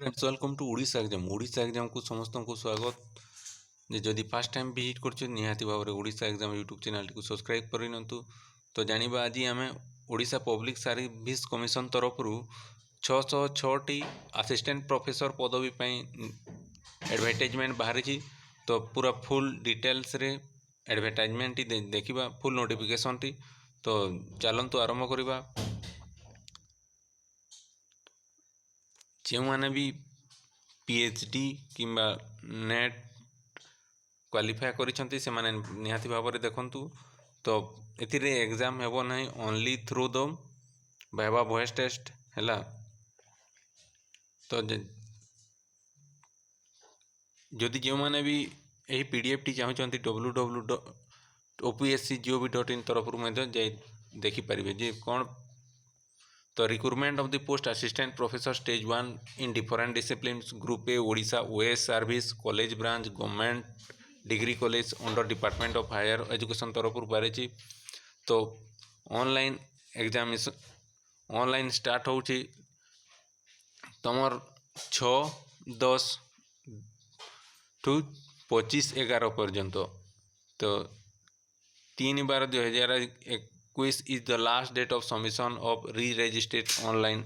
Friends welcome to Odisha exam को समस्त को स्वागत जे जदि फर्स्ट टाइम विजिट कर निहाती भाव में ओडिशा एग्जाम यूट्यूब चैनल को सब्सक्राइब करनियंतु। तो जानिबा आज आम ओडिशा पब्लिक सर्विस कमिशन तरफ 606टी असिस्टेंट प्रोफेसर पदवी एडवर्टाइजमेंट बाहरी। तो पूरा फुल डिटेल्स रे एडवर्टाइजमेंट देखा फुल नोटिफिकेशन टी। तो चलतु आरंभ करवा। जो मैंने भी पीएचडी किंबा नेट क्वालिफाई करिसेंती से माने निहाती भाव में देखंतु। तो एथिरे एग्जाम हेबो नहीं only through the viva voce test हैला। तो जदि जो मैंने भी यही पीडीएफ टी चाहते www.opsc.gov.in तरफ देखिपारे जे कौन। तो recruitment of the post assistant professor stage 1 in different discipline group A Odisha OS service college branch government degree college under department of higher education तरफ बाहरी। तो ऑनलाइन एग्जामिनेशन ऑनलाइन स्टार्ट हो तुमर 6-10 टू 25-11 पर्यंत। तो 3/12/2021 is the last date of submission of re registered online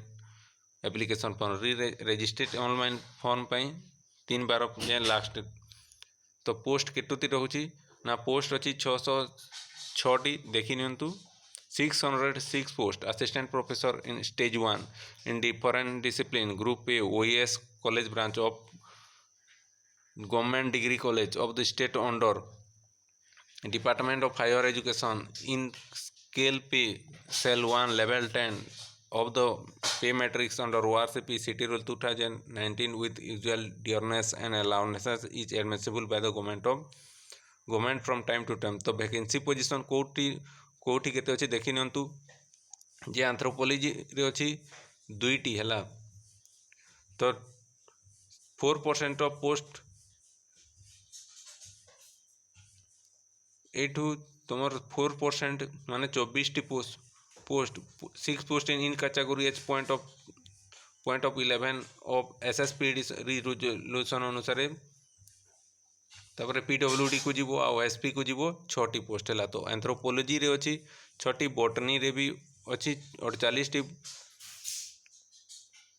application form. Re registered online form 3/12 last. तो post केतोटी रोची ना पोस्ट अच्छी 606टी देखी नियंतु। 606 post assistant professor in stage 1 in different discipline group A OS college branch of government degree college of the state under department of higher education in scale pay cell 1 level 10 of the pay matrix under ORCP City Rule 2019 with usual dearness and allowances is admissible by the government from time to time। तो vacancy position कोठी केते अछि देखि नियंतु। जे anthropology रे अछि 2टी हैला। तो 4% of post एठू तुमर 4% माने 24टी post 6 post in category H point of 11 of SSPD resolution अनुसार तापर पीडब्ल्यूडी को जीवो आ एसपी को जीवो 6टी पोस्ट है। तो एंथ्रोपोलॉजी रे अछि 6टी बॉटनी रे भी अछि 48टी।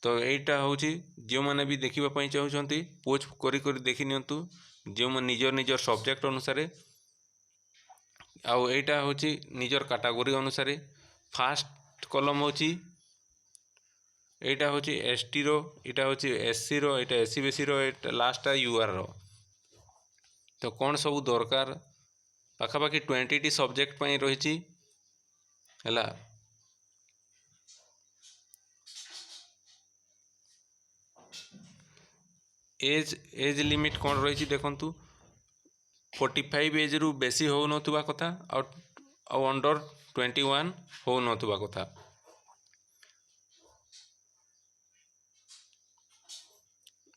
तो एटा होची जो माने भी देखिबा पई चाहउछंती पोस्ट करी देखि नियंतु जो निजर सब्जेक्ट अनुसार। आउ एटा होची निजर कैटेगरी अनुसार। फास्ट कॉलम होची एटा होची एसटी रो, एटा होची एससी रो, एटा एससी बीसी रो, एटा लास्ट यूआर रो। तो कौन सब दरकार पाखापाखि 20टी सब्जेक्ट पई रहिची हैला। एज लिमिट कौन रही देखंतु 45 एज रु बेसी हो नथुबा कथा और अंडर 21 हो नथुबा कथा।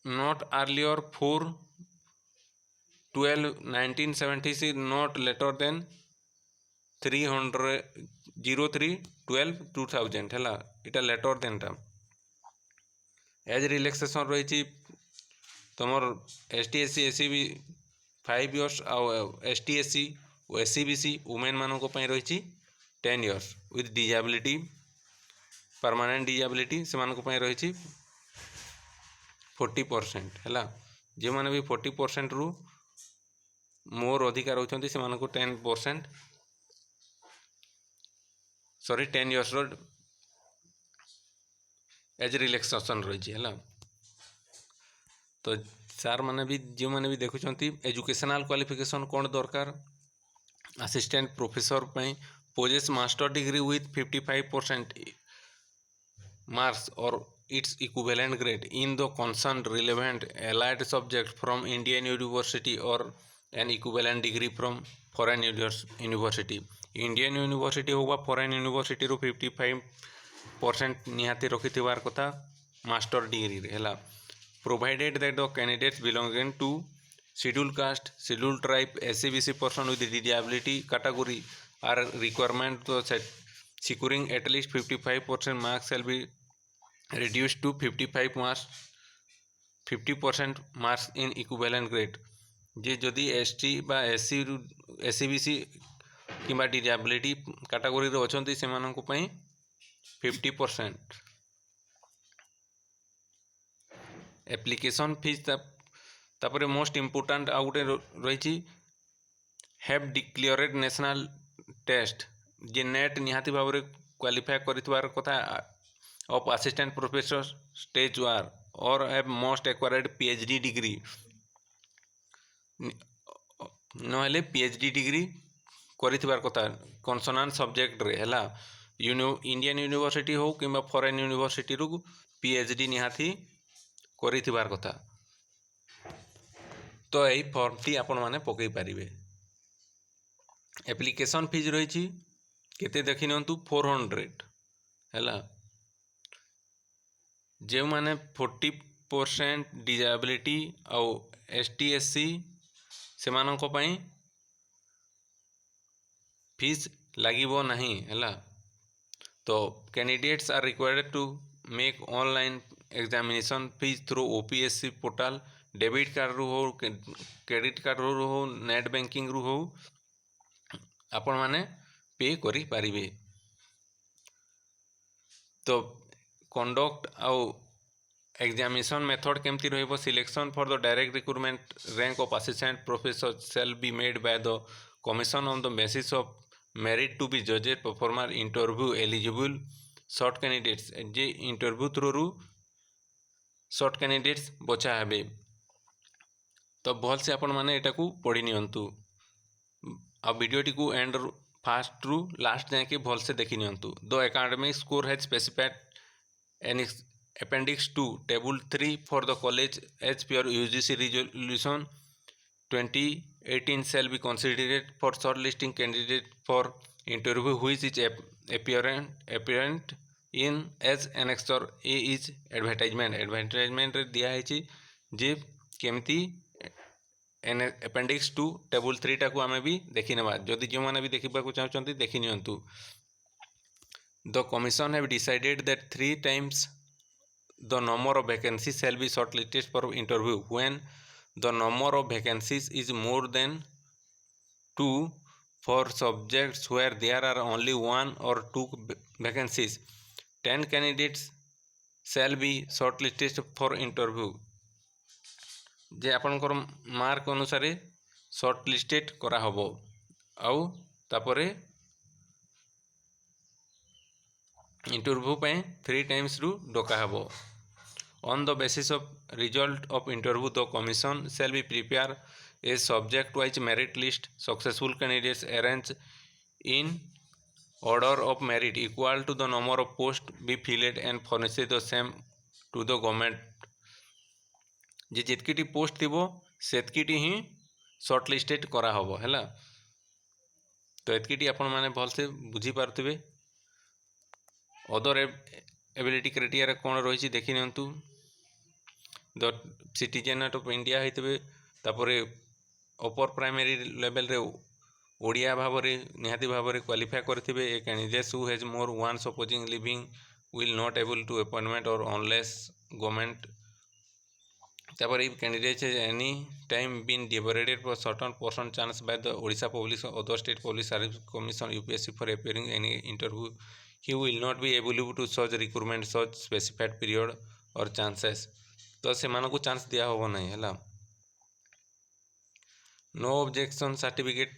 Not earlier 4/12/1976 not later than 03/12/2000 हैला। इटा लेटर देन टा। एज रिलैक्सेशन रही तुमर एसटी एससी एससी भी 5 इयर्स एसटी एससी और एससी बीसी वुमेन मानक रही 10 years with disability permanent disability से रही 40% है। जो मैंने भी 40% रु मोर अधिकार होती से 10% सॉरी 10 इयर्स एज रिलैक्सेशन रही है। तो सार मैंने भी जो मैंने भी देखुं एजुकेशनल क्वालिफिकेशन कौन दरकार assistant professor possess master degree with 55% marks or its equivalent grade in the concern relevant allied subject from Indian university or an equivalent degree from foreign university. Indian university होगा foreign university रू 55% निहाती रखि कथा master degree है। Provided that the candidates belonging to scheduled caste, scheduled tribe, SC BC person with disability category are requirement to securing at least 55% marks shall be reduced to 55 marks 50% marks in equivalent grade जे जदि ST बा SC BC किंबा disability category रे अछंती सेमानंकु पई 50%। Application fee तापर most important आउ गोटे रही हैव डिक्लेयर्ड नेशनल टेस्ट जे नेट निहाती भाव में क्वालिफाई कर कथा ऑफ असिस्टेंट प्रोफेसर स्टेज 1 और have most acquired PhD degree नहले पीएचडी डिग्री कर कथा कंसर्न सब्जेक्ट रे हैला इंडियन यूनिवर्सिटी हो कि फॉरेन यूनिवर्सिटी रु पीएचडी निहाती कर कथा। तो यही फॉर्म टी आपण माने पकई पारिबे। एप्लिकेशन फीस रही केते देखि नियंतु 400 हैला जो माने 40% डिसेबिलिटी आउ एसटी एससी से मानक पई फीस लागिबो नहीं हैला। तो candidates are required to make online examination fees through OPSC portal debit card रु हो क्रेडिट कार्ड रु हो नेट बैंकिंग रु हो आपण माने पे करि पारिबे। तो कंडक्ट आउ एग्जामिनेशन मेथड केमती रहिबो selection for the direct recruitment rank of assistant professor shall be made by the commission on the basis of merit to be judged performer interview eligible short candidates जे interview through रु short candidates बचा हेबे। तो भल से आपण माने एटा को पढ़ी नियंतु आ वीडियो टी को एंड फास्ट रु लास्ट जाए के भल से देखि नियंतु। The academic score has specified in Appendix 2 Table 3 for the college as per UGC resolution 2018 shall be considered for shortlisting candidate for interview which is apparent in as annexure A is advertisement रे दिया है जे केमती Appendix 2 Table 3 टाकू आमे भी देखि नेबा जदि जो माने भी देखिबा को चाहचंती देखि नियंतु। The commission have decided that 3 times the number of vacancies shall be shortlisted for interview when the number of vacancies is more than 2 for subjects where there are only 1 or 2 vacancies 10 candidates shall be shortlisted for interview जे आपनकर mark अनुसार shortlisted करा हबो आउ तापरे interview पे 3 times रु डका हबो। On the basis of result of interview, the commission shall be prepare a subject-wise merit list. Successful candidates arranged in order of merit equal to the number of posts be filled and furnish the same to the government. जे जितकीटी post थिबो सेतकीटी ही shortlisted करा हबो हैला। तो एतकीटी आपण माने भल से बुझी पारथिबे। अदर एबिलिटी क्राइटेरिया कोन रहिछि देखि नियंतु। द सिटीजन ऑफ इंडिया होइतबे तापरे अपर प्राइमरी लेवल रे ओडिया भाव रे निहाती भाव रे क्वालिफाई करथिबे। A candidate who has more one supposing living will not able to appointment or unless government तापरे candidate has any time been devoted for certain person chance by the Odisha public other state public service commission UPSC for appearing any interview he will not be able to such recruitment such specified period or chances. तो से मानो को chance दिया होबो नहीं हैला। No objection certificate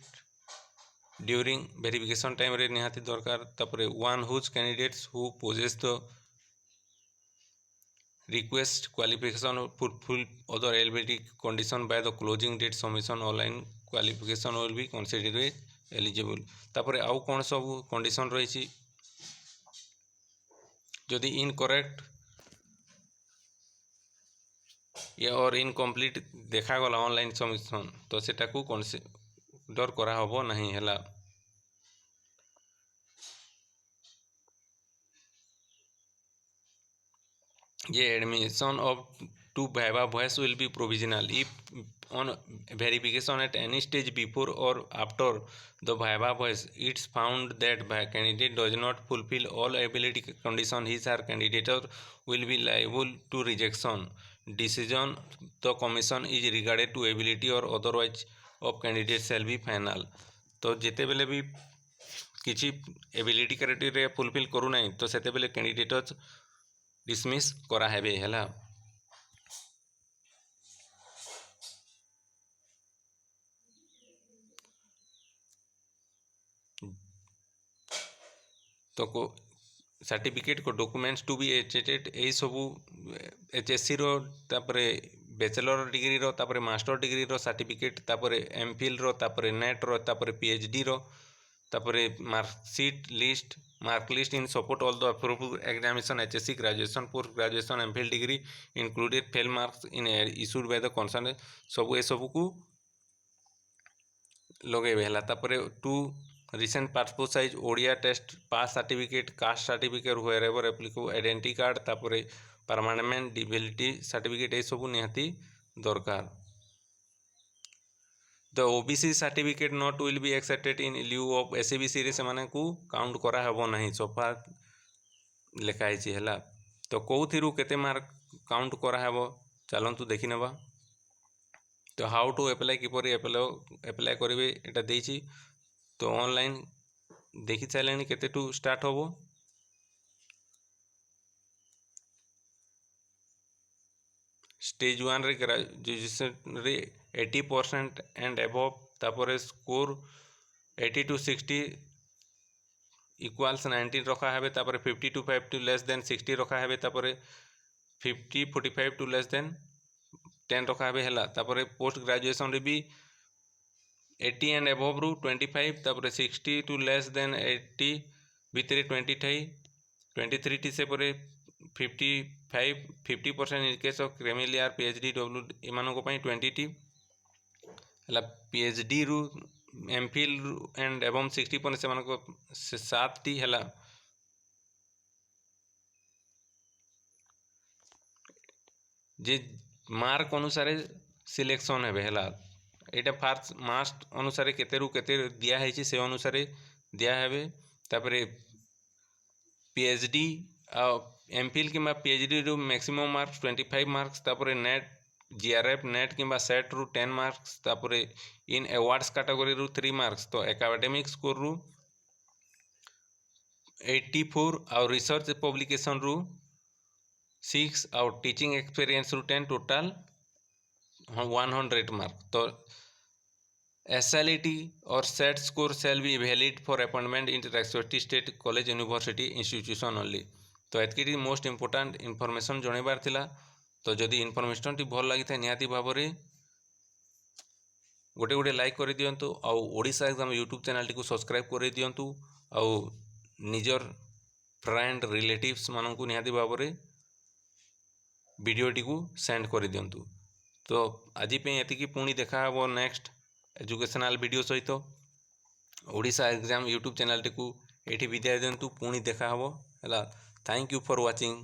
during verification time रे निहाती दरकार। तापरे one whose candidates who possess the request qualification fulfil other eligibility condition by the closing date submission online qualification will be considered eligible. तापरे आउ कोन सब कंडीशन रही जदि इनकरेक्ट या और इनकम्प्लीट देखा गला ऑनलाइन सबमिशन तो सेटा को कंसीडर करा हबो नहीं हैला। ये admission of to viva voce will be provisional if on verification at any stage before or after the viva voice it's found that candidate does not fulfill all ability condition his or candidature will be liable to rejection decision the commission is regarded to ability or otherwise of candidate shall be final। तो जिते बेले भी किसी ability criteria fulfil करू नहीं तो सेते बेले कैंडिडेट डिसमिस करा हेबे हैला। तो को सर्टिफिकेट को डॉक्यूमेंट्स टू बी एचेटेड यही सबू एचएससी रो तापरे बैचलर डिग्री रो तापरे मास्टर डिग्री रो सर्टिफिकेट तापरे एमफिल रो तापरे नेट रो तापरे पीएचडी रो तापरे marksheet list mark list in support all the approved examination HSC graduation post graduation MPhil degree included fail marks in issued by the concern सब ए सब को लगेबे हैला। तापरे two recent passport size Odia test pass certificate caste certificate wherever applicable identity card तापरे permanent disability certificate ए सब निहाती दरकार। The OBC certificate not will be accepted in लिeu of SCBC रे सेमाने को काउंट करा हबो नहीं सफा लिखाई छी हैला। तो कोथिरु केते मार्क काउंट करा हबो चलंतु देखि नेबा। तो हाउ टू अप्लाई किपरि अप्लाई करिवे एटा देछि। तो ऑनलाइन देखि चलेनी केते टू स्टार्ट होबो। स्टेज 1 रे ग्रेजुएशन रे 80% एंड अबव तापरे स्कोर 80 to 60 इक्वल्स 19 रखा है तापरे 50 to 50 लेस देन 60 रखा है तापरे 50 45 टू लेस देन 10 रखा है हैला। तापरे पोस्ट ग्रेजुएशन रे भी 80 एंड अबव रु 25 तापरे 60 टू लेस देन 80 भितरे 20 थाई 23 टी से परे 50% in case of creamy layer PhD W एमानको पई 20 टी हैला। पीएचडी रु एमफिल एंड एवं 60% से मानको 7 टी हैला। जे मार्क अनुसार सिलेक्शन हेबे हैला। एटा फास्ट मास्ट अनुसार केते रु केते दिया है से अनुसार दिया हेबे। तापरे पीएचडी एमफिल किंबा पीएचडी रु मैक्सिमम मार्क्स 25 मार्क्स तापरे नेट जीआरएफ नेट किंबा सेट रु 10 मार्क्स तापरे इन अवार्ड्स कैटेगरी रु 3 मार्क्स। तो एकेडमिक स्कोर रु 84 और रिसर्च पब्लिकेशन रु 6 और टीचिंग एक्सपीरियंस रु 10 टोटल 100 मार्क। तो एसएलईटी और set score shall be valid for appointment in respective state college university institution only. तो एतकी मोस्ट इंपोर्टेंट इनफॉरमेशन जणेबार थिला। तो जदि इनफॉरमेशन टी भल लगी था निहाती भाव में गोटे गोटे लाइक कर दिंतु आउ Odisha exam YouTube channel T subscribe कर दिंतु आउ निजर फ्रेंड रिलेटिव्स मानू निहाती भाव में वीडियो टी सेंड कर दिंतु। तो आज एतिकी पुणी देखा हे नेक्स्ट एजुकेशनल वीडियो सहित ओडिशा एग्जाम यूट्यूब चैनल टी ये विदाय दिंतु पुणी देखा हे। Thank you for watching.